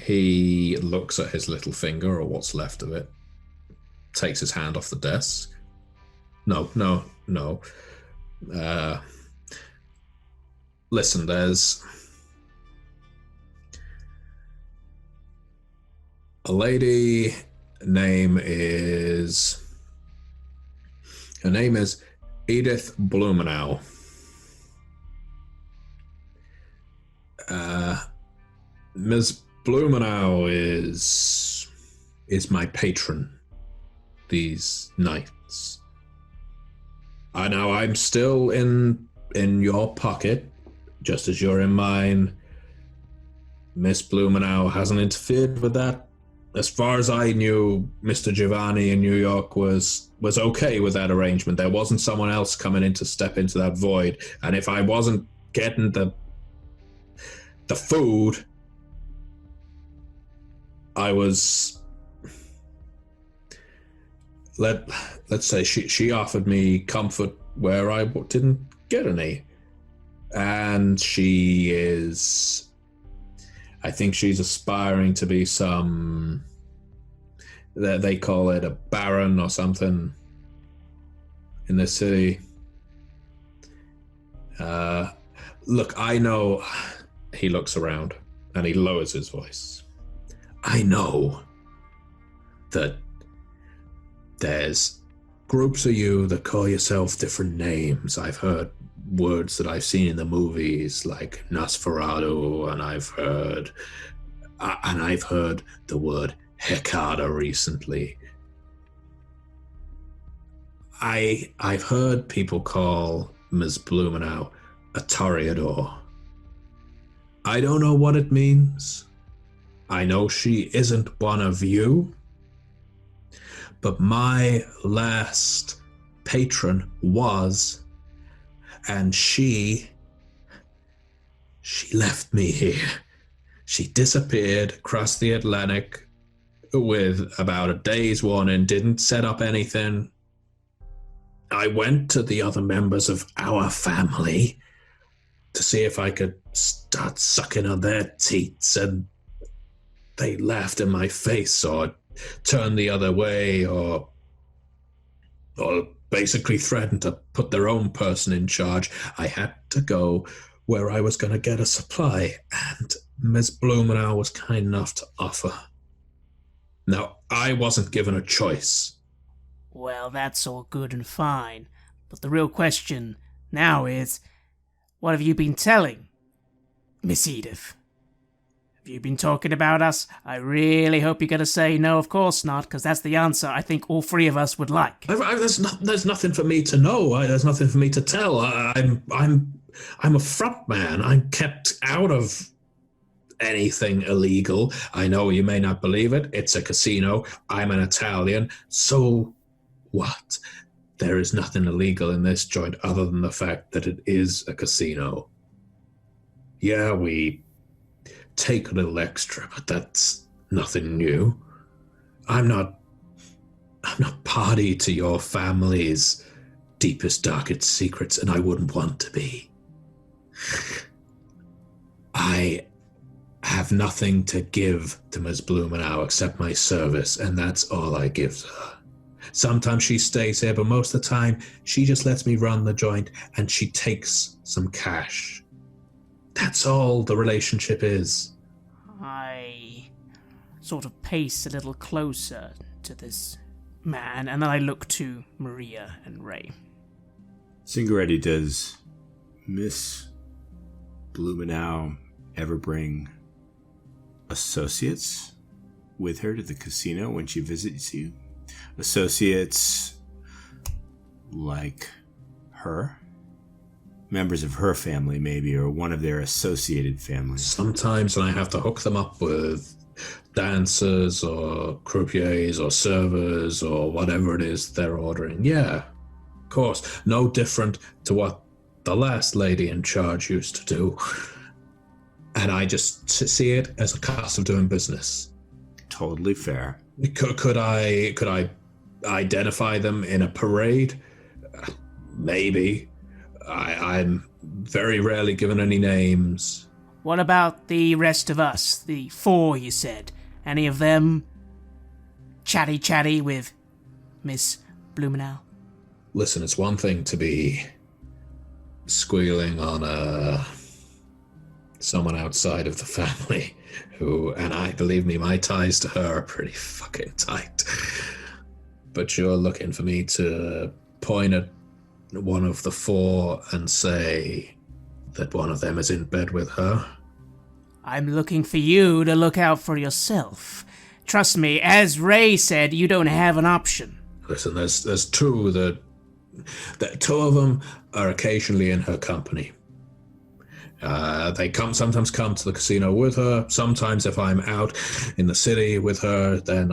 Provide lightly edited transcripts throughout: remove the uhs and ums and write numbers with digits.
He looks at his little finger, or what's left of it, takes his hand off the desk. No. Listen, there's a lady. Her name is Edith Blumenau. Ms. Blumenau is my patron these nights. I know I'm still in your pocket, just as you're in mine. Miss Blumenau hasn't interfered with that. As far as I knew, Mr. Giovanni in New York was okay with that arrangement. There wasn't someone else coming in to step into that void. And if I wasn't getting the food, I was... Let's say she offered me comfort where I didn't get any. And she is... I think she's aspiring to be some... They call it a baron or something in the city. Look, I know... He looks around and he lowers his voice. I know that there's groups of you that call yourself different names. I've heard words that I've seen in the movies like Nosferatu, and I've heard the word Hecata recently. I've heard people call Ms. Blumenau a toreador. I don't know what it means. I know she isn't one of you, but my last patron was, and she left me here. She disappeared across the Atlantic with about a day's warning, didn't set up anything. I went to the other members of our family to see if I could start sucking on their teats, and they laughed in my face or turned the other way or basically threatened to put their own person in charge. I had to go where I was going to get a supply, and Ms. Blumenau was kind enough to offer. Now, I wasn't given a choice. Well, that's all good and fine, but the real question now is, what have you been telling Miss Edith? Have you been talking about us? I really hope you're going to say no, of course not, because that's the answer I think all three of us would like. There's nothing for me to know. There's nothing for me to tell. I'm a front man. I'm kept out of anything illegal. I know you may not believe it. It's a casino. I'm an Italian. So what? There is nothing illegal in this joint other than the fact that it is a casino. Yeah, we take a little extra, but that's nothing new. I'm not party to your family's deepest, darkest secrets, and I wouldn't want to be. I have nothing to give to Ms. Blumenau except my service, and that's all I give her. Sometimes she stays here, but most of the time, she just lets me run the joint, and she takes some cash. That's all the relationship is. I sort of pace a little closer to this man, and then I look to Maria and Ray. Zingeretti, does Miss Blumenau ever bring associates with her to the casino when she visits you? Associates like her? Members of her family, maybe, or one of their associated families. Sometimes I have to hook them up with dancers or croupiers or servers or whatever it is they're ordering. Yeah, of course. No different to what the last lady in charge used to do. And I just see it as a cost of doing business. Totally fair. Could I identify them in a parade? Maybe. I'm very rarely given any names. What about the rest of us? The 4 you said. Any of them chatty with Miss Blumenau? Listen, it's one thing to be squealing on someone outside of the family who, and I believe me, my ties to her are pretty fucking tight. But you're looking for me to point at one of the 4 and say that one of them is in bed with her? I'm looking for you to look out for yourself. Trust me, as Ray said, you don't have an option. Listen, there's 2 that 2 of them are occasionally in her company. They sometimes come to the casino with her. Sometimes if I'm out in the city with her, then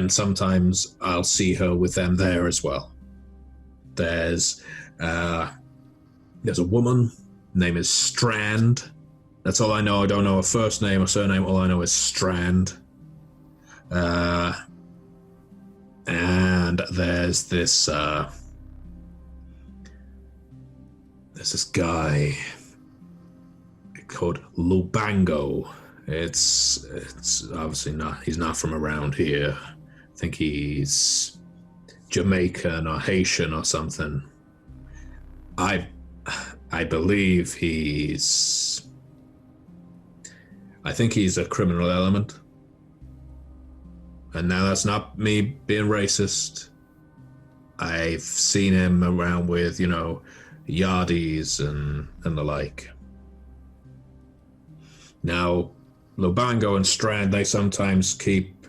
sometimes I'll see her with them there as well. There's a woman, name is Strand. That's all I know. I don't know her first name or surname. All I know is Strand. And there's this guy called Lubango. It's obviously not. He's not from around here. I think he's Jamaican or Haitian or something. I believe I think he's a criminal element. And now that's not me being racist. I've seen him around with, yardies and the like. Now, Lubango and Strand, they sometimes keep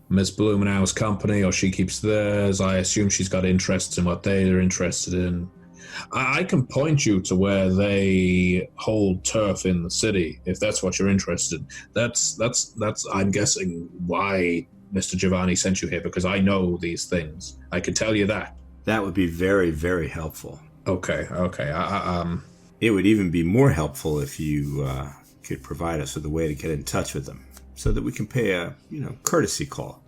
Miss Blumenau's company, or she keeps theirs. I assume she's got interests in what they're interested in. I can point you to where they hold turf in the city, if that's what you're interested in. That's I'm guessing why Mr. Giovanni sent you here, because I know these things. I can tell you that. That would be very, very helpful. Okay. It would even be more helpful if you could provide us with a way to get in touch with them, so that we can pay a, courtesy call.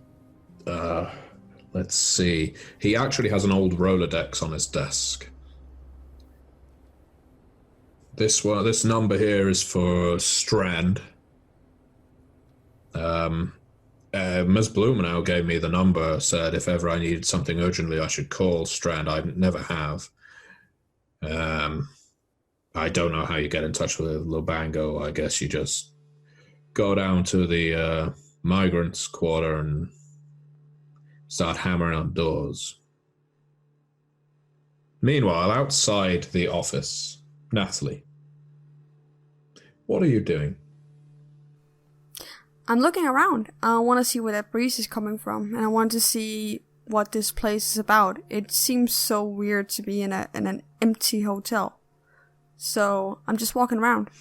Let's see. He actually has an old Rolodex on his desk. This number here is for Strand. Ms. Blumenau gave me the number, said if ever I needed something urgently, I should call Strand. I never have. I don't know how you get in touch with Lubango. I guess you just go down to the migrants' quarter and start hammering on doors. Meanwhile, outside the office, Natalie, what are you doing? I'm looking around. I want to see where that breeze is coming from, and I want to see what this place is about. It seems so weird to be in an empty hotel. So I'm just walking around.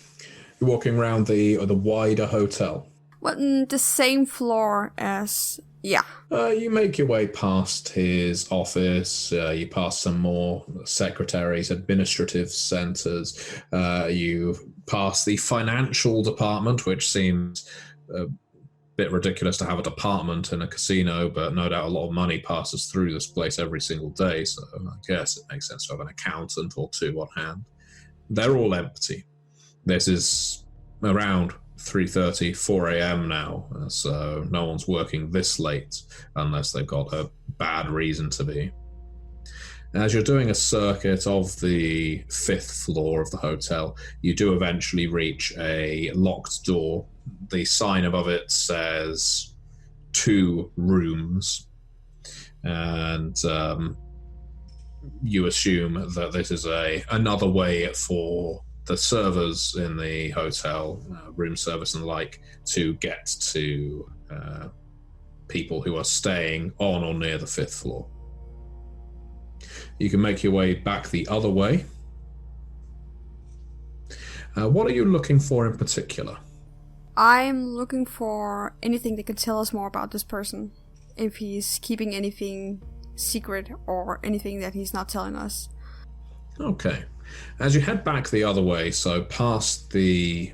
You're walking around the wider hotel? Well, the same floor as... Yeah. You make your way past his office. You pass some more secretaries, administrative centers. You pass the financial department, which seems a bit ridiculous to have a department in a casino, but no doubt a lot of money passes through this place every single day, so I guess it makes sense to have an accountant or 2 on hand. They're all empty. This is around 3:30, 4 a.m. now, so no one's working this late unless they've got a bad reason to be. As you're doing a circuit of the 5th floor of the hotel, you do eventually reach a locked door. The sign above it says 2 rooms, and you assume that this is another way for the servers in the hotel, room service and the like, to get to people who are staying on or near the 5th floor. You can make your way back the other way. What are you looking for in particular? I'm looking for anything that could tell us more about this person. If he's keeping anything secret or anything that he's not telling us. Okay. As you head back the other way, so past the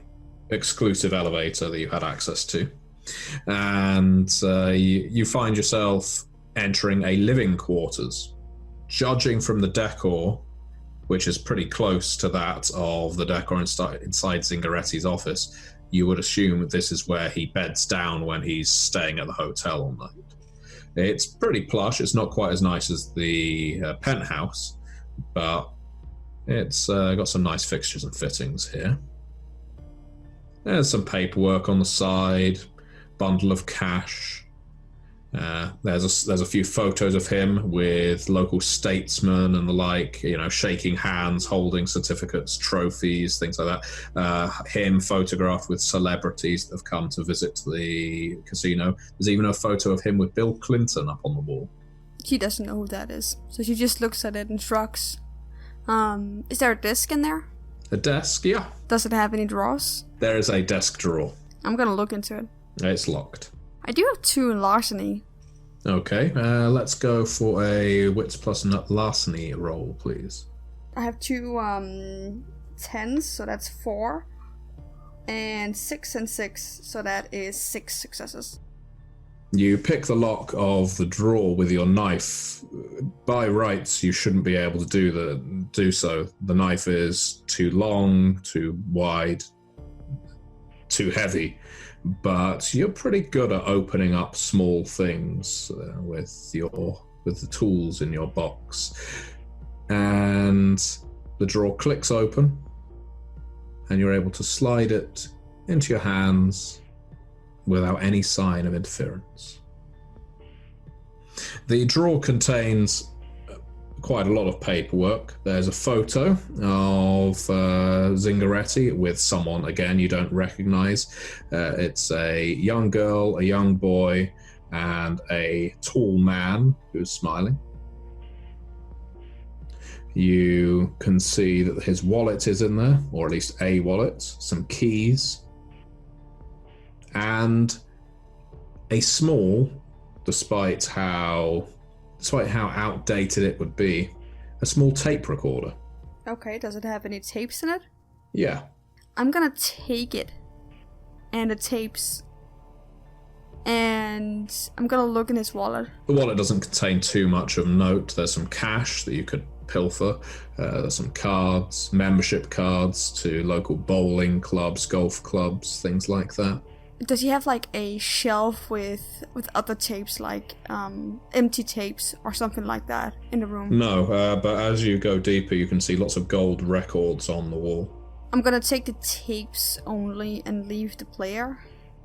exclusive elevator that you had access to, and you find yourself entering a living quarters. Judging from the decor, which is pretty close to that of the decor inside Zingeretti's office. You would assume this is where he beds down when he's staying at the hotel all night. It's pretty plush. It's not quite as nice as the penthouse, but it's got some nice fixtures and fittings here. There's some paperwork on the side, bundle of cash. There's a few photos of him with local statesmen and the like, shaking hands, holding certificates, trophies, things like that. Him photographed with celebrities that have come to visit the casino. There's even a photo of him with Bill Clinton up on the wall. She doesn't know who that is, so she just looks at it and shrugs. Is there a desk in there? A desk, yeah. Does it have any drawers? There is a desk drawer. I'm gonna look into it. It's locked. I do have 2 in larceny. Okay, let's go for a wits plus larceny roll, please. I have 2 10s, so that's 4. And 6 and 6, so that is 6 successes. You pick the lock of the drawer with your knife. By rights, you shouldn't be able to do so. The knife is too long, too wide, too heavy. But you're pretty good at opening up small things with the tools in your box. And the drawer clicks open, and you're able to slide it into your hands without any sign of interference. The drawer contains quite a lot of paperwork. There's a photo of Zingeretti with someone, again, you don't recognize. It's a young girl, a young boy, and a tall man who's smiling. You can see that his wallet is in there, or at least a wallet, some keys, and a small, despite how outdated it would be, a small tape recorder. Okay, does it have any tapes in it? Yeah. I'm gonna take it and the tapes, and I'm gonna look in his wallet. The wallet doesn't contain too much of note. There's some cash that you could pilfer. There's some cards, membership cards to local bowling clubs, golf clubs, things like that. Does he have like a shelf with other tapes, like empty tapes or something like that in the room? No, but as you go deeper, you can see lots of gold records on the wall. I'm gonna take the tapes only and leave the player.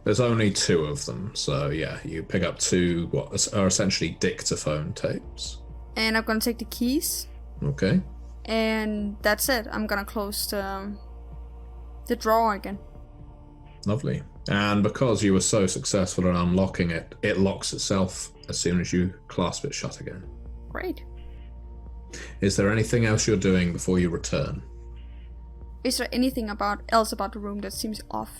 There's only 2 of them, so yeah, you pick up 2 what are essentially dictaphone tapes. And I'm gonna take the keys. Okay. And that's it. I'm gonna close the drawer again. Lovely. And because you were so successful in unlocking it, it locks itself as soon as you clasp it shut again. Great. Is there anything else you're doing before you return? Is there anything else about the room that seems off?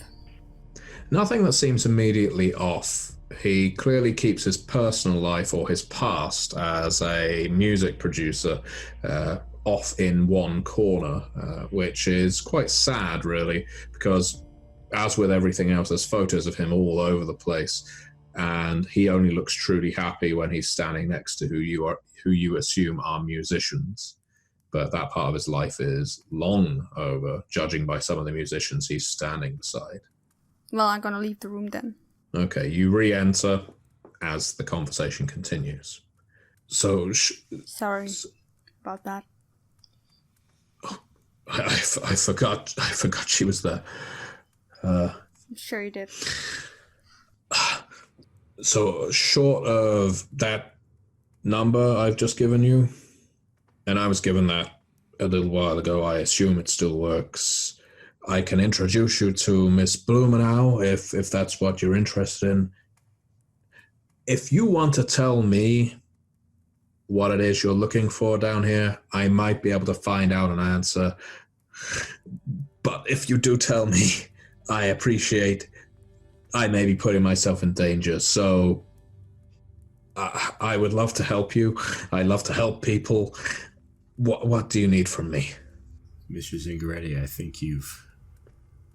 Nothing that seems immediately off. He clearly keeps his personal life or his past as a music producer off in one corner, which is quite sad, really, because as with everything else, there's photos of him all over the place, and he only looks truly happy when he's standing next to who you assume are musicians. But that part of his life is long over, judging by some of the musicians he's standing beside. Well, I'm gonna leave the room then. Okay, you re-enter as the conversation continues. So, sorry about that. Oh, I forgot she was there. I'm sure you did. So, short of that number I've just given you, and I was given that a little while ago, I assume it still works. I can introduce you to Miss Blumenau if that's what you're interested in. If you want to tell me what it is you're looking for down here, I might be able to find out an answer. But if you do tell me, I appreciate I may be putting myself in danger, so I would love to help you. I love to help people. What do you need from me? Mr. Zingeretti, I think you've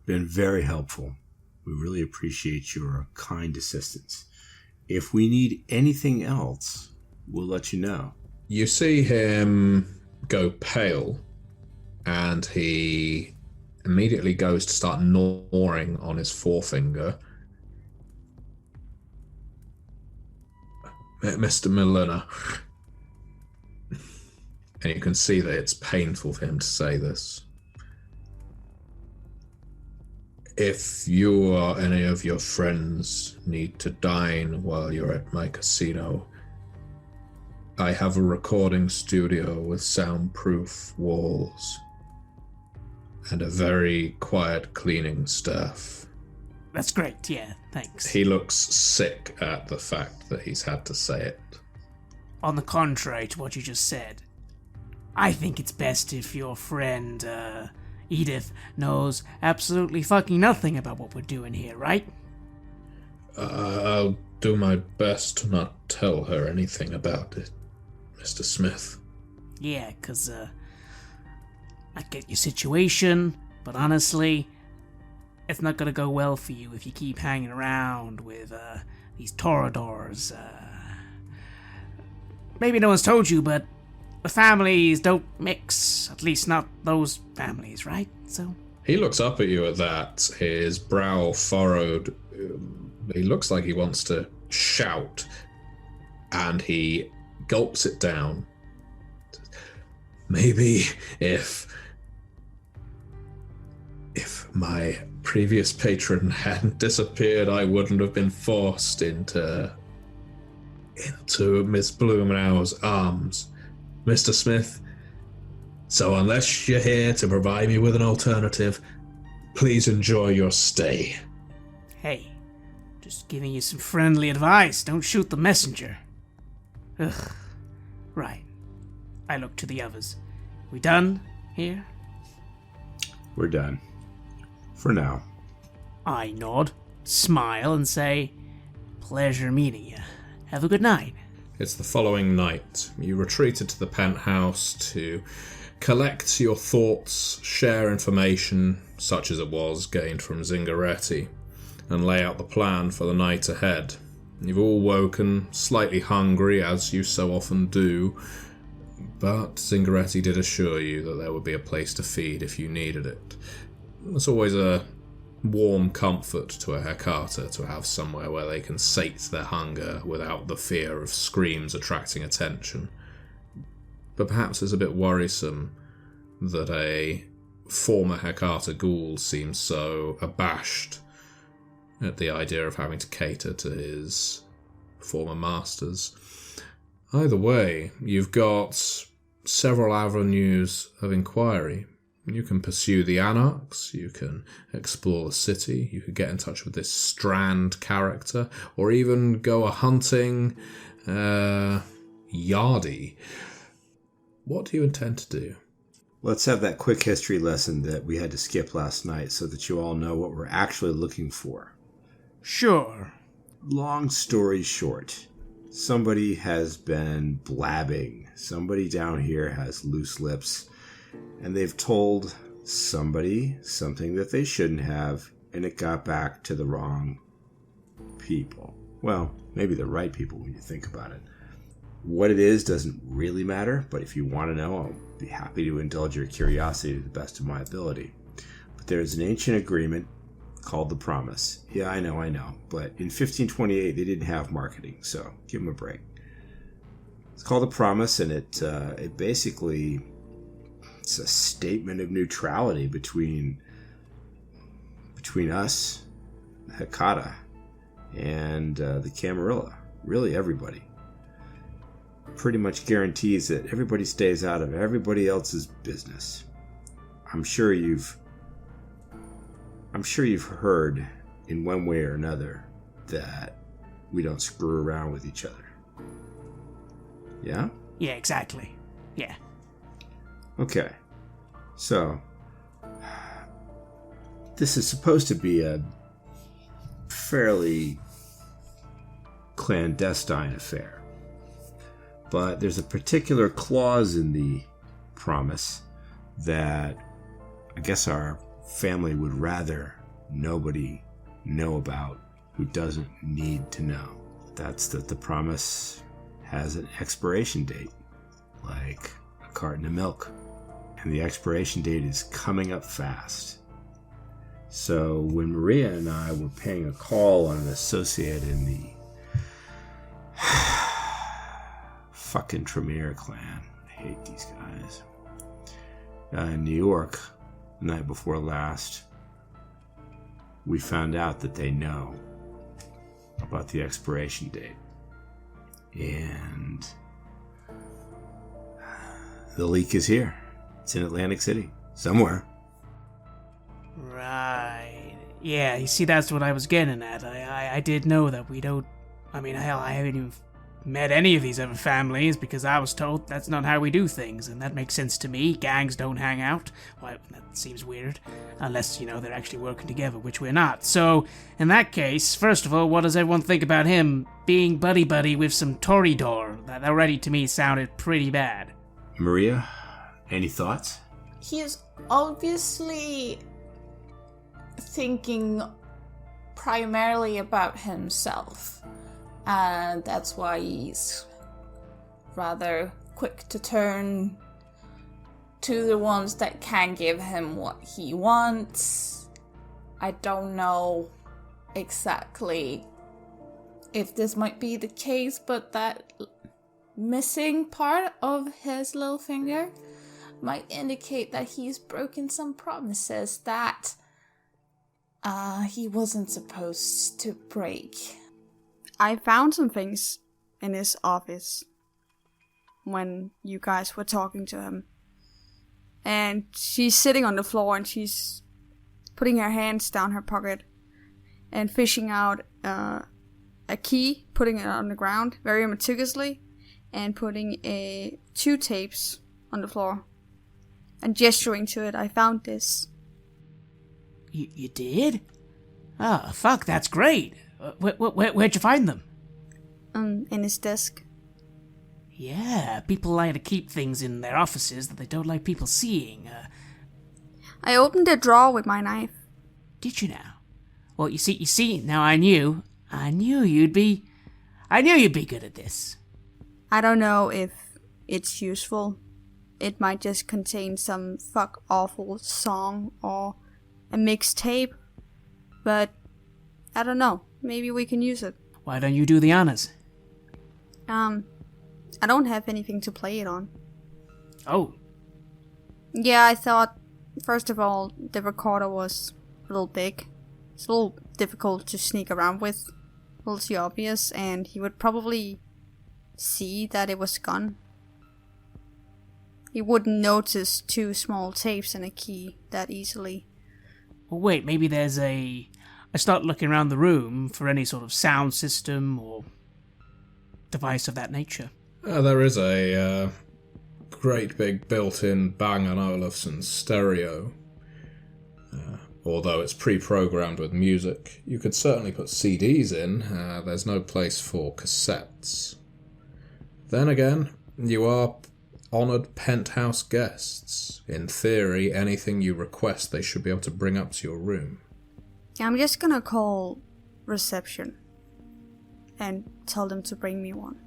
been very helpful. We really appreciate your kind assistance. If we need anything else, we'll let you know. You see him go pale and he immediately goes to start gnawing on his forefinger. Mr. Milliner. And you can see that it's painful for him to say this. If you or any of your friends need to dine while you're at my casino, I have a recording studio with soundproof walls and a very quiet cleaning staff. That's great, yeah, thanks. He looks sick at the fact that he's had to say it. On the contrary to what you just said, I think it's best if your friend, Edith, knows absolutely fucking nothing about what we're doing here, right? I'll do my best to not tell her anything about it, Mr. Smith. Yeah, 'cause, I get your situation, but honestly, it's not gonna go well for you if you keep hanging around with, these toreadors. Maybe no one's told you, but the families don't mix. At least not those families, right? So He looks up at you at that, his brow furrowed. He looks like he wants to shout, and he gulps it down. Maybe if my previous patron hadn't disappeared, I wouldn't have been forced into Miss Blumenau's arms, Mr. Smith. So unless you're here to provide me with an alternative, please enjoy your stay. hey, just giving you some friendly advice. Don't shoot the messenger. Ugh. Right. I look to the others. We done here? We're done. For now. I nod, smile, and say, pleasure meeting you. Have a good night. It's the following night. You retreated to the penthouse to collect your thoughts, share information, such as it was, gained from Zingeretti, and lay out the plan for the night ahead. You've all woken, slightly hungry, as you so often do, but Zingeretti did assure you that there would be a place to feed if you needed it. It's always a warm comfort to a Hecata to have somewhere where they can sate their hunger without the fear of screams attracting attention. But perhaps it's a bit worrisome that a former Hecata ghoul seems so abashed at the idea of having to cater to his former masters. Either way, you've got several avenues of inquiry. You can pursue the Anarchs, you can explore the city, you could get in touch with this Strand character, or even go a-hunting Yardie. What do you intend to do? Let's have that quick history lesson that we had to skip last night so that you all know what we're actually looking for. Sure. Long story short, somebody has been blabbing. Somebody down here has loose lips, and they've told somebody something that they shouldn't have, and it got back to the wrong people. Well, maybe the right people when you think about it. What it is doesn't really matter, but if you want to know, I'll be happy to indulge your curiosity to the best of my ability. But there's an ancient agreement called the Promise. Yeah, I know, but in 1528 they didn't have marketing, so give them a break. It's called the Promise, and it basically... it's a statement of neutrality between us, Hecata, and the Camarilla. Really everybody. Pretty much guarantees that everybody stays out of everybody else's business. I'm sure you've heard in one way or another that we don't screw around with each other. Yeah? Yeah, exactly. Yeah. Okay, so this is supposed to be a fairly clandestine affair, but there's a particular clause in the Promise that I guess our family would rather nobody know about who doesn't need to know. That's that the Promise has an expiration date, like a carton of milk. And the expiration date is coming up fast. So when Maria and I were paying a call on an associate in the fucking Tremere clan, I hate these guys, in New York, the night before last, we found out that they know about the expiration date. And the leak is here. It's in Atlantic City, somewhere. Right. Yeah, you see, that's what I was getting at. I did know that we don't... I mean, hell, I haven't even met any of these other families because I was told that's not how we do things, and that makes sense to me. Gangs don't hang out. Well, that seems weird. Unless, they're actually working together, which we're not. So, in that case, first of all, what does everyone think about him being buddy-buddy with some Toreador? That already, to me, sounded pretty bad. Maria, any thoughts? He is obviously thinking primarily about himself, and that's why he's rather quick to turn to the ones that can give him what he wants. I don't know exactly if this might be the case, but that missing part of his little finger might indicate that he's broken some promises that he wasn't supposed to break. I found some things in his office when you guys were talking to him. And she's sitting on the floor and she's putting her hands down her pocket and fishing out a key, putting it on the ground very meticulously, and putting two tapes on the floor and gesturing to it. I found this. You did? Oh, fuck, that's great. Where'd you find them? In his desk. Yeah, people like to keep things in their offices that they don't like people seeing. I opened a drawer with my knife. Did you now? Well, you see, now I knew you'd be good at this. I don't know if it's useful. It might just contain some fuck-awful song or a mixtape, but I don't know. Maybe we can use it. Why don't you do the honors? I don't have anything to play it on. Oh. Yeah, I thought, first of all, the recorder was a little big. It's a little difficult to sneak around with. A little too obvious, and he would probably see that it was gone. He wouldn't notice two small tapes and a key that easily. Well, wait, maybe there's I start looking around the room for any sort of sound system or device of that nature. There is a great big built-in Bang & Olufsen stereo. Although it's pre-programmed with music. You could certainly put CDs in. There's no place for cassettes. Then again, you are honoured penthouse guests. In theory, anything you request they should be able to bring up to your room. I'm just gonna call reception and tell them to bring me one.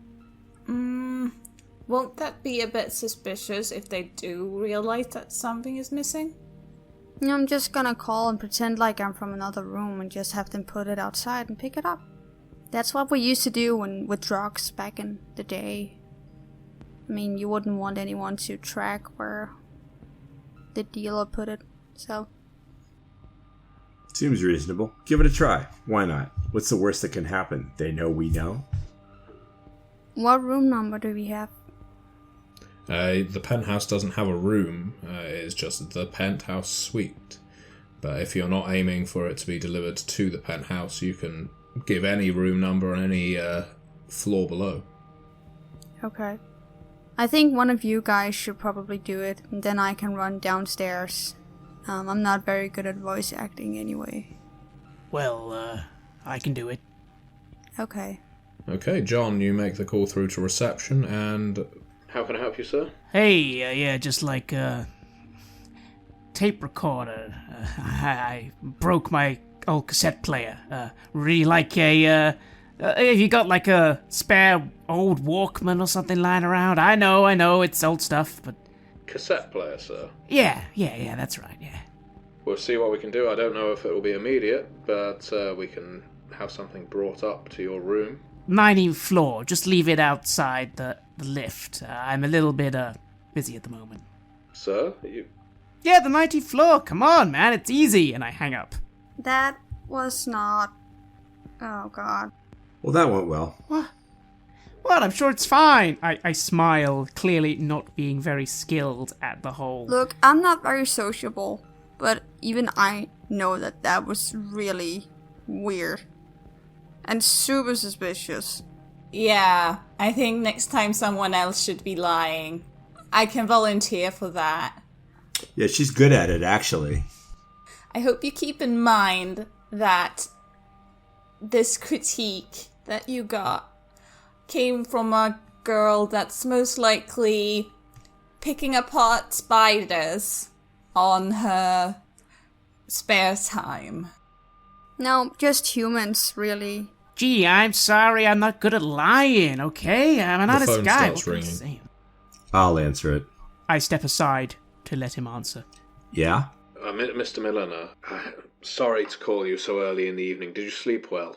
Won't that be a bit suspicious if they do realize that something is missing? I'm just gonna call and pretend like I'm from another room and just have them put it outside and pick it up. That's what we used to do with drugs back in the day. I mean, you wouldn't want anyone to track where the dealer put it, so... Seems reasonable. Give it a try. Why not? What's the worst that can happen? They know we know? What room number do we have? The penthouse doesn't have a room. It's just the penthouse suite. But if you're not aiming for it to be delivered to the penthouse, you can give any room number on any floor below. Okay. I think one of you guys should probably do it, and then I can run downstairs. I'm not very good at voice acting anyway. Well, I can do it. Okay. Okay, John, you make the call through to reception, and... How can I help you, sir? Hey, yeah, just like, tape recorder. I broke my old cassette player. Really like have you got like a spare old Walkman or something lying around? I know, it's old stuff, but cassette player, sir. Yeah, that's right, yeah. We'll see what we can do. I don't know if it will be immediate, but we can have something brought up to your room. 19th floor, just leave it outside the lift. I'm a little bit busy at the moment. Sir, Yeah, the 19th floor, come on, man, it's easy, and I hang up. That was not... Oh, God. Well, that went well. What? I'm sure it's fine. I smile, clearly not being very skilled at the whole... Look, I'm not very sociable, but even I know that was really weird. And super suspicious. Yeah, I think next time someone else should be lying. I can volunteer for that. Yeah, she's good at it, actually. I hope you keep in mind that this critique that you got came from a girl that's most likely picking apart spiders on her spare time. No, just humans, really. Gee, I'm sorry, I'm not good at lying, okay? I'm an honest phone guy. starts What can I ringing. say? I'll answer it. I step aside to let him answer. Yeah? Mr. Milliner, sorry to call you so early in the evening. Did you sleep well?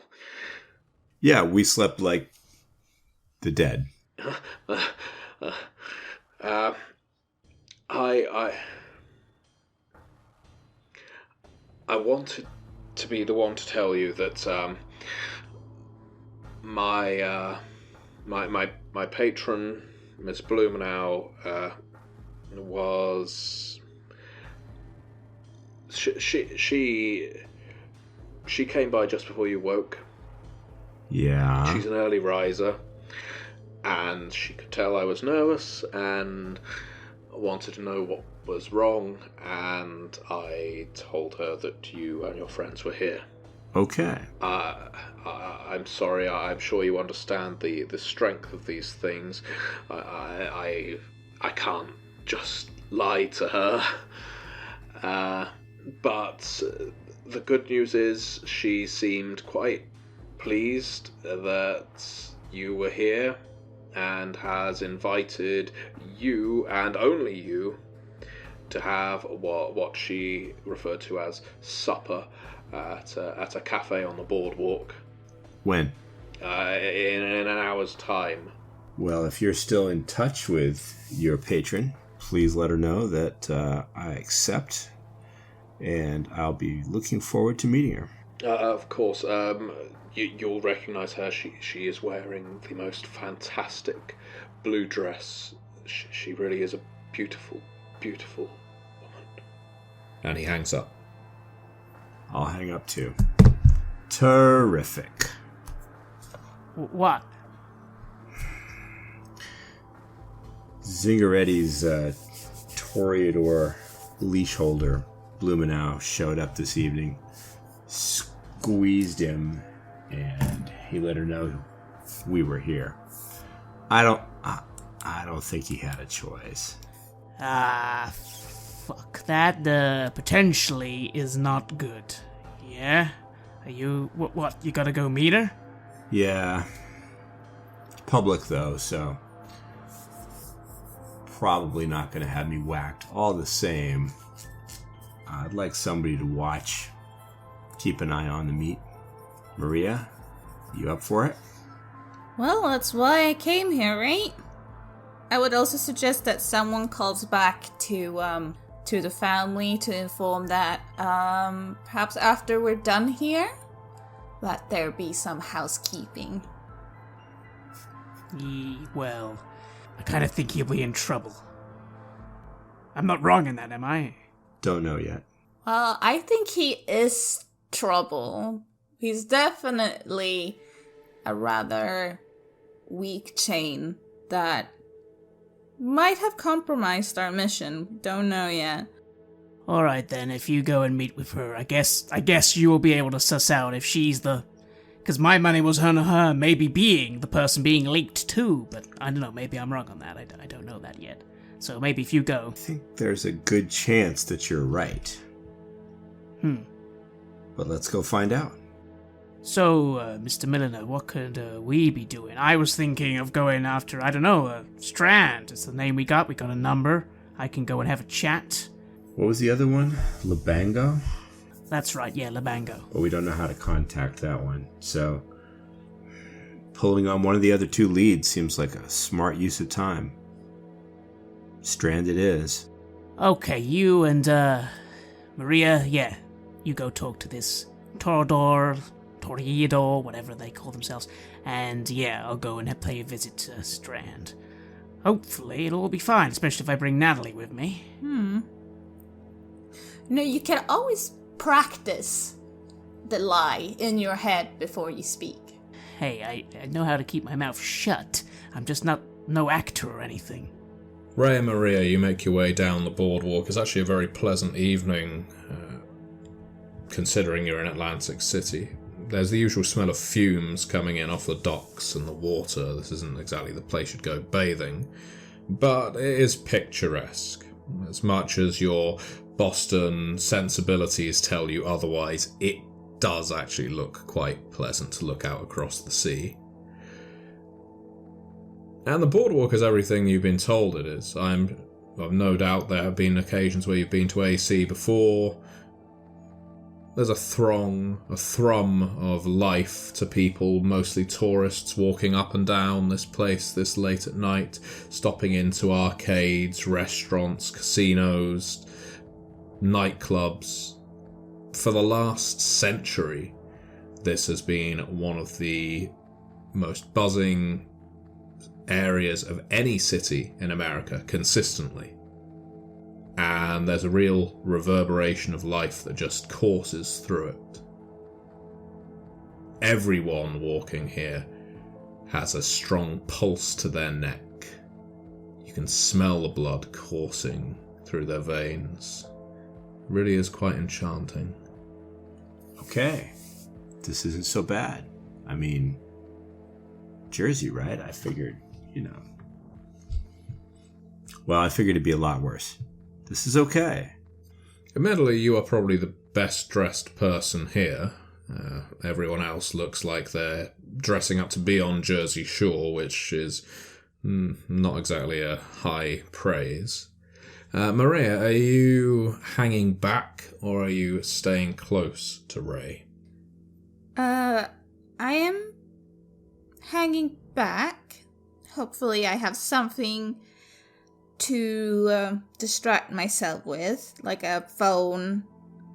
Yeah, we slept like the dead. I wanted to be the one to tell you that my patron, Miss Blumenau, was she came by just before you woke. Yeah. She's an early riser, and she could tell I was nervous and wanted to know what was wrong, and I told her that you and your friends were here. Okay. I'm sorry. I'm sure you understand the strength of these things. I can't just lie to her. But the good news is she seemed quite pleased that you were here and has invited you, and only you, to have what she referred to as supper at a cafe on the Boardwalk. When? In an hour's time. Well, if you're still in touch with your patron, please let her know that I accept, and I'll be looking forward to meeting her. Of course. You'll recognize her. She is wearing the most fantastic blue dress. She really is a beautiful, beautiful woman. And he hangs up. I'll hang up too. Terrific. What? Zingeretti's Toreador leash holder, Blumenau, showed up this evening, squeezed him, and he let her know we were here. I don't think he had a choice. Fuck. That, potentially is not good. Yeah? Are you... What? You gotta go meet her? Yeah. Public, though, so... probably not gonna have me whacked. All the same, I'd like somebody to watch. Keep an eye on the meet. Maria, you up for it? Well, that's why I came here, right? I would also suggest that someone calls back to the family to inform that, perhaps after we're done here, that there be some housekeeping. Well, I kind of think he'll be in trouble. I'm not wrong in that, am I? Don't know yet. Well, I think he is trouble. He's definitely a rather weak chain that might have compromised our mission. Don't know yet. Alright then, if you go and meet with her, I guess you will be able to suss out if she's the... Because my money was on her maybe being the person being leaked too, but I don't know, maybe I'm wrong on that. I don't know that yet. So maybe if you go... I think there's a good chance that you're right. But let's go find out. So, Mr. Milliner, what could we be doing? I was thinking of going after, I don't know, Strand is the name we got. We got a number. I can go and have a chat. What was the other one? Labango? That's right, yeah, Labango. Well, we don't know how to contact that one. So, pulling on one of the other two leads seems like a smart use of time. Strand it is. Okay, you and, Maria, yeah, you go talk to this Torador, whatever they call themselves, and yeah, I'll go and pay a visit to Strand. Hopefully it'll all be fine, especially if I bring Natalie with me. No, you can always practice the lie in your head before you speak. Hey, I know how to keep my mouth shut. I'm just no actor or anything. Ray and Maria, you make your way down the boardwalk. It's actually a very pleasant evening, considering you're in Atlantic City. There's the usual smell of fumes coming in off the docks and the water. This isn't exactly the place you'd go bathing, but it is picturesque. As much as your Boston sensibilities tell you otherwise, it does actually look quite pleasant to look out across the sea. And the boardwalk is everything you've been told it is. I've no doubt there have been occasions where you've been to AC before. There's a thrum of life to people, mostly tourists walking up and down this place this late at night, stopping into arcades, restaurants, casinos, nightclubs. For the last century, this has been one of the most buzzing areas of any city in America consistently. And there's a real reverberation of life that just courses through it. Everyone walking here has a strong pulse to their neck. You can smell the blood coursing through their veins. It really is quite enchanting. Okay. This isn't so bad. I mean, Jersey, right? I figured, Well, I figured it'd be a lot worse. This is okay. Admittedly, you are probably the best dressed person here. Everyone else looks like they're dressing up to be on Jersey Shore, which is not exactly a high praise. Maria, are you hanging back or are you staying close to Ray? I am hanging back. Hopefully I have something to distract myself with, like a phone,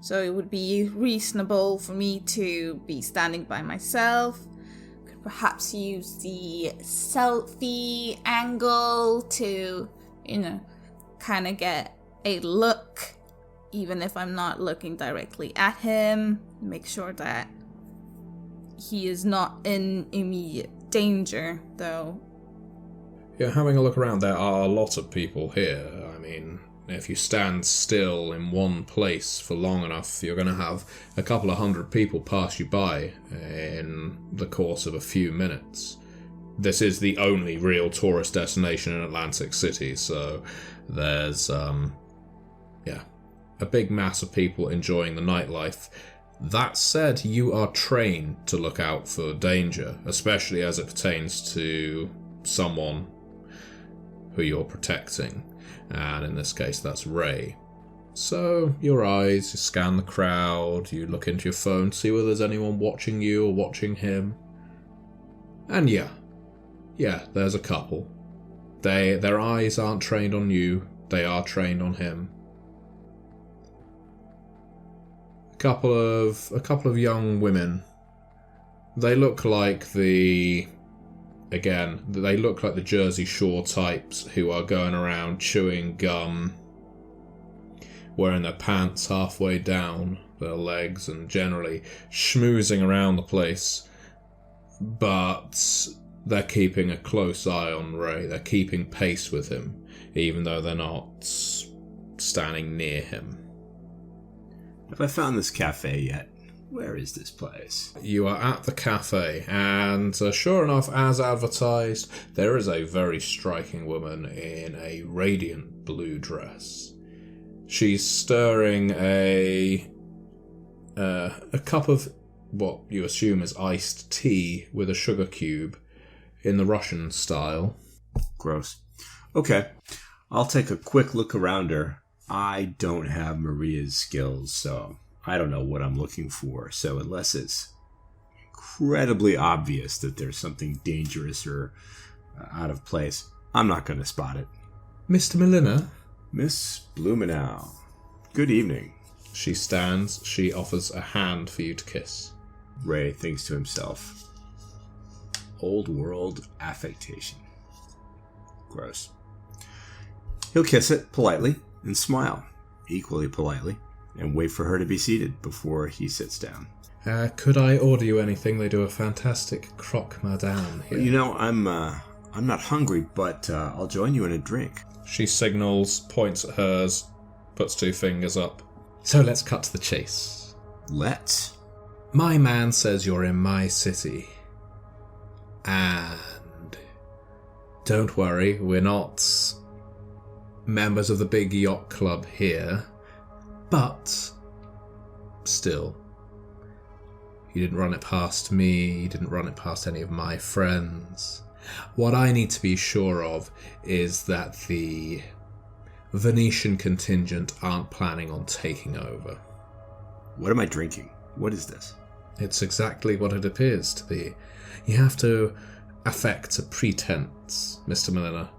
so it would be reasonable for me to be standing by myself. Could perhaps use the selfie angle to, kind of get a look, even if I'm not looking directly at him. Make sure that he is not in immediate danger, though. Yeah, having a look around, there are a lot of people here. I mean, if you stand still in one place for long enough, you're going to have a couple of hundred people pass you by in the course of a few minutes. This is the only real tourist destination in Atlantic City, so there's, a big mass of people enjoying the nightlife. That said, you are trained to look out for danger, especially as it pertains to someone who you're protecting, and in this case that's Ray. So your eyes, you scan the crowd, you look into your phone, see whether there's anyone watching you or watching him. And yeah, there's a couple. Their eyes aren't trained on you, they are trained on him. A couple of young women. They look like the Jersey Shore types who are going around chewing gum, wearing their pants halfway down their legs and generally schmoozing around the place. But they're keeping a close eye on Ray. They're keeping pace with him, even though they're not standing near him. Have I found this cafe yet? Where is this place? You are at the cafe, and sure enough, as advertised, there is a very striking woman in a radiant blue dress. She's stirring a cup of what you assume is iced tea with a sugar cube in the Russian style. Gross. Okay. I'll take a quick look around her. I don't have Maria's skills, so I don't know what I'm looking for. So unless it's incredibly obvious that there's something dangerous or out of place, I'm not going to spot it. Mr. Melina? Miss Blumenau. Good evening. She stands. She offers a hand for you to kiss. Ray thinks to himself, old world affectation. Gross. He'll kiss it politely and smile equally politely and wait for her to be seated before he sits down. Could I order you anything? They do a fantastic croque madame here. You know, I'm not hungry, but I'll join you in a drink. She signals, points at hers, puts 2 fingers up. So let's cut to the chase. Let's. My man says you're in my city. And don't worry, we're not members of the big Yacht Club here. But still, you didn't run it past me, you didn't run it past any of my friends. What I need to be sure of is that the Venetian contingent aren't planning on taking over. What am I drinking? What is this? It's exactly what it appears to be. You have to affect a pretense, Mr. Melina.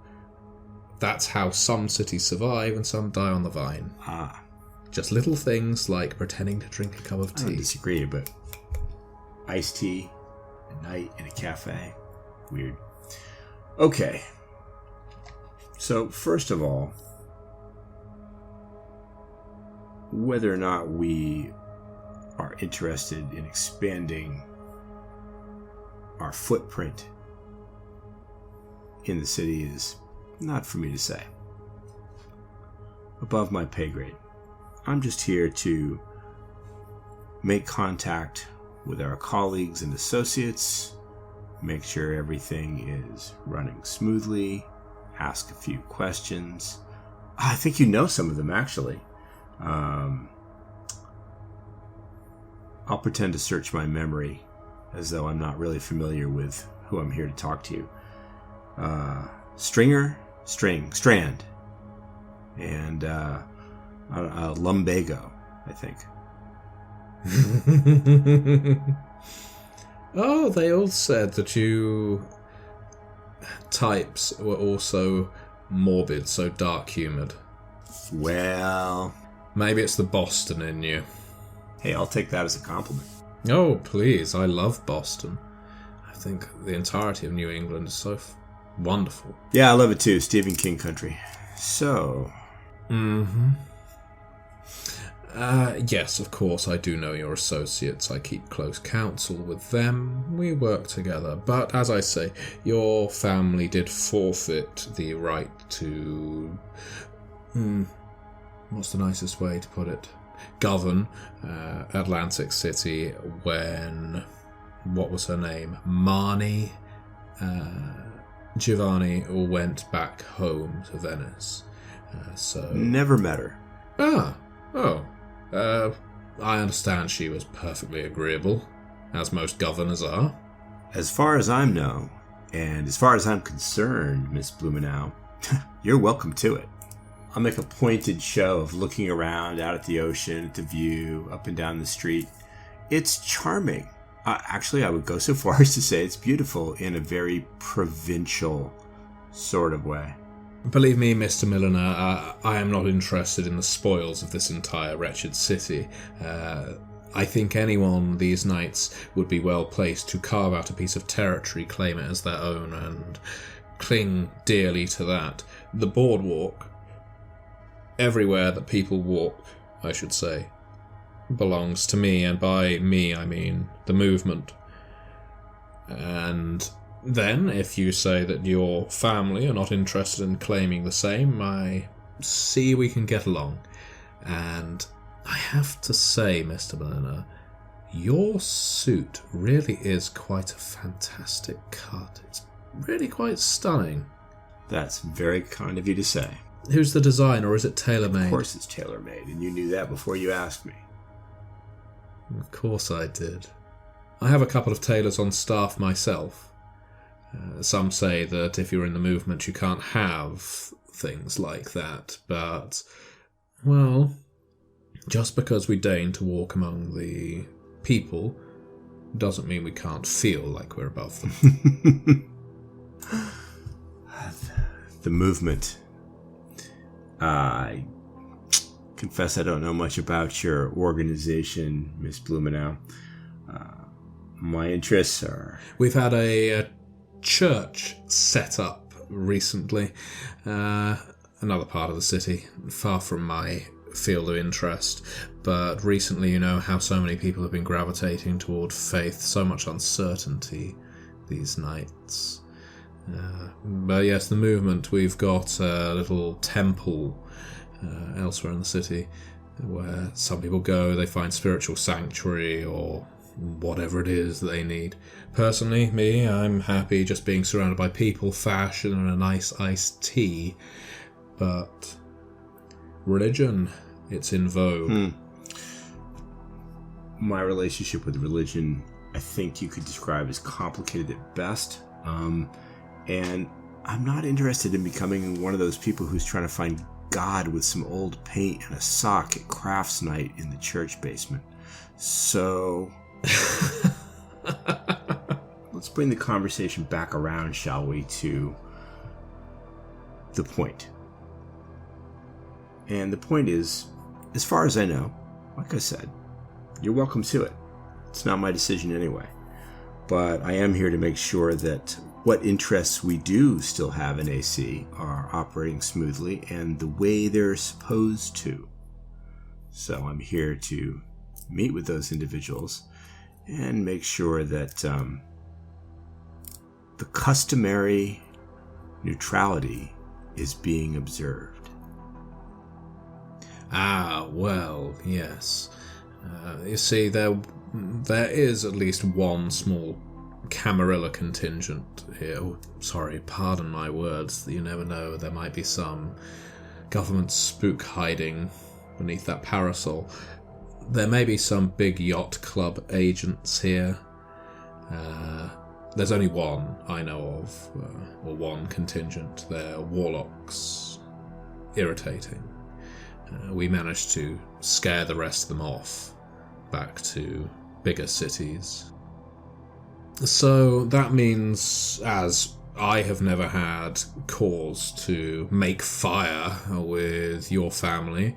That's how some cities survive and some die on the vine. Ah. Just little things like pretending to drink a cup of tea. I don't disagree, but iced tea at night in a cafe? Weird. Okay. So, first of all, whether or not we are interested in expanding our footprint in the city is not for me to say. Above my pay grade. I'm just here to make contact with our colleagues and associates, make sure everything is running smoothly, ask a few questions. I think you know some of them, actually. I'll pretend to search my memory as though I'm not really familiar with who I'm here to talk to. Strand, and Lumbago, I think. Oh, they all said that you types were also morbid, so dark-humoured. Well, maybe it's the Boston in you. Hey, I'll take that as a compliment. Oh, please, I love Boston. I think the entirety of New England is so wonderful. Yeah, I love it too, Stephen King country. So... Yes, of course, I do know your associates. I keep close counsel with them. We work together. But, as I say, your family did forfeit the right to... what's the nicest way to put it? Govern Atlantic City when... what was her name? Marnie? Giovanni all went back home to Venice. So... Never met her. I understand she was perfectly agreeable, as most governors are. As far as I know, and as far as I'm concerned, Miss Blumenau, you're welcome to it. I'll make a pointed show of looking around out at the ocean, at the view, up and down the street. It's charming. Actually, I would go so far as to say it's beautiful in a very provincial sort of way. Believe me, Mr. Melina, I am not interested in the spoils of this entire wretched city. I think anyone these nights would be well placed to carve out a piece of territory, claim it as their own, and cling dearly to that. The Boardwalk, everywhere that people walk, I should say, belongs to me, and by me I mean the movement. And then, if you say that your family are not interested in claiming the same, I see we can get along. And I have to say, Mr. Melina, your suit really is quite a fantastic cut. It's really quite stunning. That's very kind of you to say. Who's the designer, or is it tailor-made? Of course it's tailor-made, and you knew that before you asked me. Of course I did. I have a couple of tailors on staff myself. Some say that if you're in the movement, you can't have things like that, but, well, just because we deign to walk among the people doesn't mean we can't feel like we're above them. The movement. I confess I don't know much about your organization, Miss Blumenau. My interests are... We've had a church set up recently. Another part of the city, far from my field of interest. But recently, you know how so many people have been gravitating toward faith, so much uncertainty these nights. But yes, the movement, we've got a little temple elsewhere in the city where some people go, they find spiritual sanctuary or whatever it is that they need. Personally, I'm happy just being surrounded by people, fashion, and a nice iced tea. But religion, it's in vogue. My relationship with religion, I think you could describe as complicated at best. And I'm not interested in becoming one of those people who's trying to find God with some old paint and a sock at crafts night in the church basement. So... let's bring the conversation back around, shall we, to the point. And the point is, as far as I know, like I said, you're welcome to it. It's not my decision anyway. But I am here to make sure that what interests we do still have in AC are operating smoothly and the way they're supposed to. So I'm here to meet with those individuals and make sure that the customary neutrality is being observed. Well, yes. You see, there is at least one small Camarilla contingent here. Oh, sorry, pardon my words. You never know. There might be some government spook hiding beneath that parasol. There may be some big Yacht Club agents here. There's only one I know of, or one contingent. They're warlocks. Irritating. We managed to scare the rest of them off back to bigger cities. So that means, as I have never had cause to make fire with your family,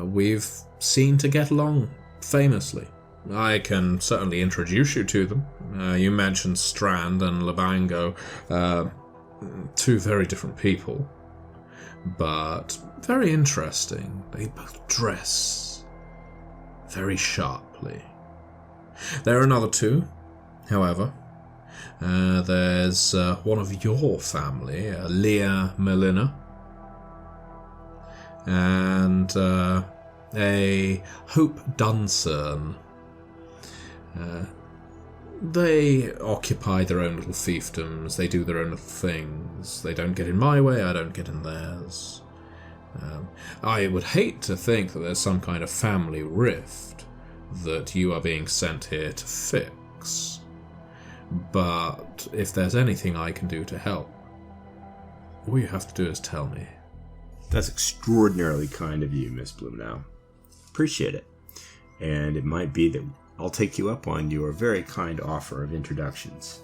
we've seemed to get along famously. I can certainly introduce you to them. You mentioned Strand and Labango, two very different people, but very interesting. They both dress very sharply. There are another two, however. There's one of your family, Leah Melina, and a Hope Duncern. They occupy their own little fiefdoms, they do their own little things. They don't get in my way, I don't get in theirs. I would hate to think that there's some kind of family rift that you are being sent here to fix. But if there's anything I can do to help, all you have to do is tell me. That's extraordinarily kind of you, Miss Blumenau. Appreciate it. And it might be that I'll take you up on your very kind offer of introductions.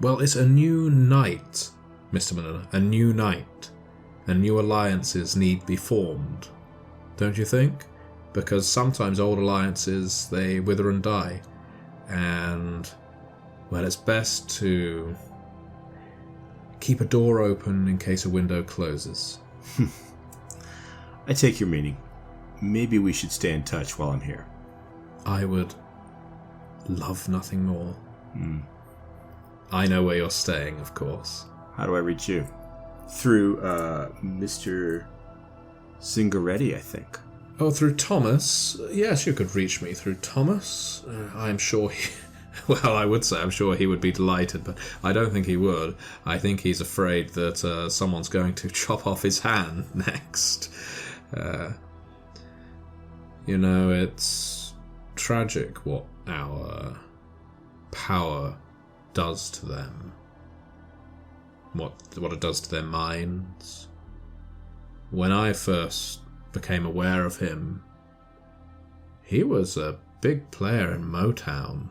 Well, it's a new night, Mr. Melina. A new night. And new alliances need be formed. Don't you think? Because sometimes old alliances, they wither and die. And, well, it's best to keep a door open in case a window closes. I take your meaning. Maybe we should stay in touch while I'm here. I would love nothing more. I know where you're staying, of course. How do I reach you? Through Mr. Zingeretti, I think. Oh, through Thomas? Yes, you could reach me through Thomas. I'm sure he... Well, I would say I'm sure he would be delighted, but I don't think he would. I think he's afraid that someone's going to chop off his hand next. You know, it's tragic what our power does to them. what it does to their minds. When I first became aware of him, he was a big player in Motown.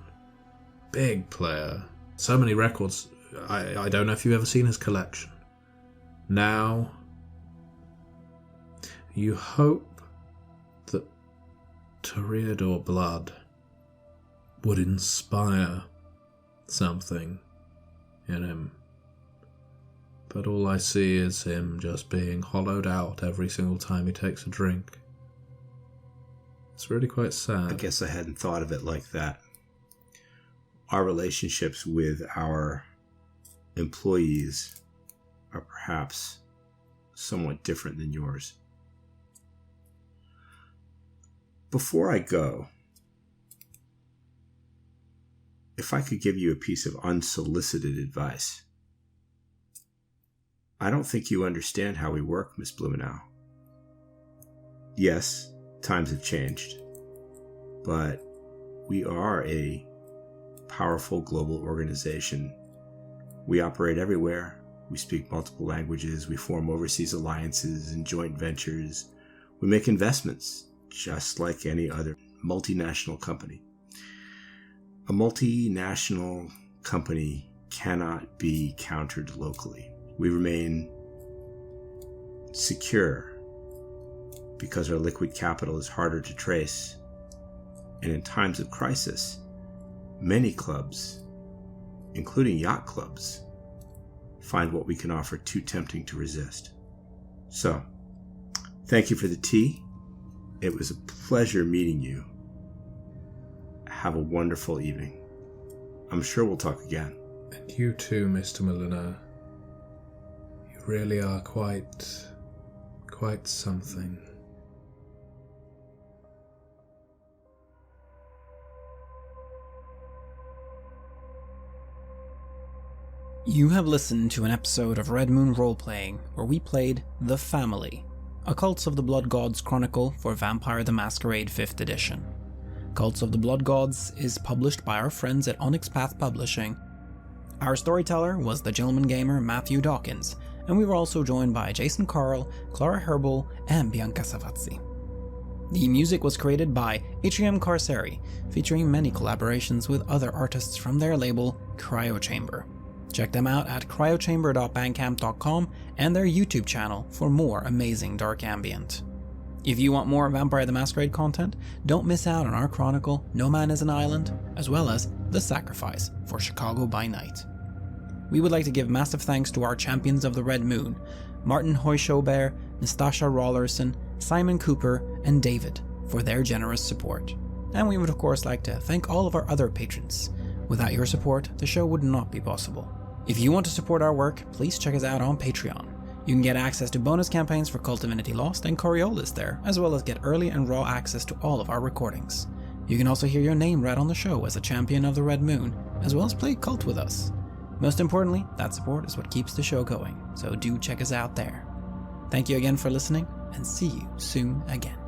Big player. So many records. I don't know if you've ever seen his collection. Now, you hope that Toreador blood would inspire something in him. But all I see is him just being hollowed out every single time he takes a drink. It's really quite sad. I guess I hadn't thought of it like that. Our relationships with our employees are perhaps somewhat different than yours. Before I go, if I could give you a piece of unsolicited advice. I don't think you understand how we work, Miss Blumenau. Yes, times have changed, but we are a powerful global organization. We operate everywhere. We speak multiple languages. We form overseas alliances and joint ventures. We make investments, just like any other multinational company. A multinational company cannot be countered locally. We remain secure because our liquid capital is harder to trace. And in times of crisis, many clubs, including yacht clubs, find what we can offer too tempting to resist. So, thank you for the tea. It was a pleasure meeting you. Have a wonderful evening. I'm sure we'll talk again. And you too, Mr. Molyneux. You really are quite something. You have listened to an episode of Red Moon Roleplaying where we played The Family, a Cults of the Blood Gods chronicle for Vampire the Masquerade 5th edition. Cults of the Blood Gods is published by our friends at Onyx Path Publishing. Our storyteller was the gentleman gamer Matthew Dawkins, and we were also joined by Jason Carl, Klara Herbøl, and Bianca Savazzi. The music was created by Atrium Carceri, featuring many collaborations with other artists from their label Cryochamber. Check them out at cryochamber.bandcamp.com and their YouTube channel for more amazing dark ambient. If you want more Vampire the Masquerade content, don't miss out on our chronicle No Man is an Island, as well as The Sacrifice for Chicago by Night. We would like to give massive thanks to our champions of the Red Moon, Martin Heuschober, Nastasia Raulerson, Simon Cooper, and David, for their generous support. And we would of course like to thank all of our other patrons. Without your support, the show would not be possible. If you want to support our work, please check us out on Patreon. You can get access to bonus campaigns for Cult Divinity Lost and Coriolis there, as well as get early and raw access to all of our recordings. You can also hear your name read on the show as a champion of the Red Moon, as well as play Cult with us. Most importantly, that support is what keeps the show going, so do check us out there. Thank you again for listening, and see you soon again.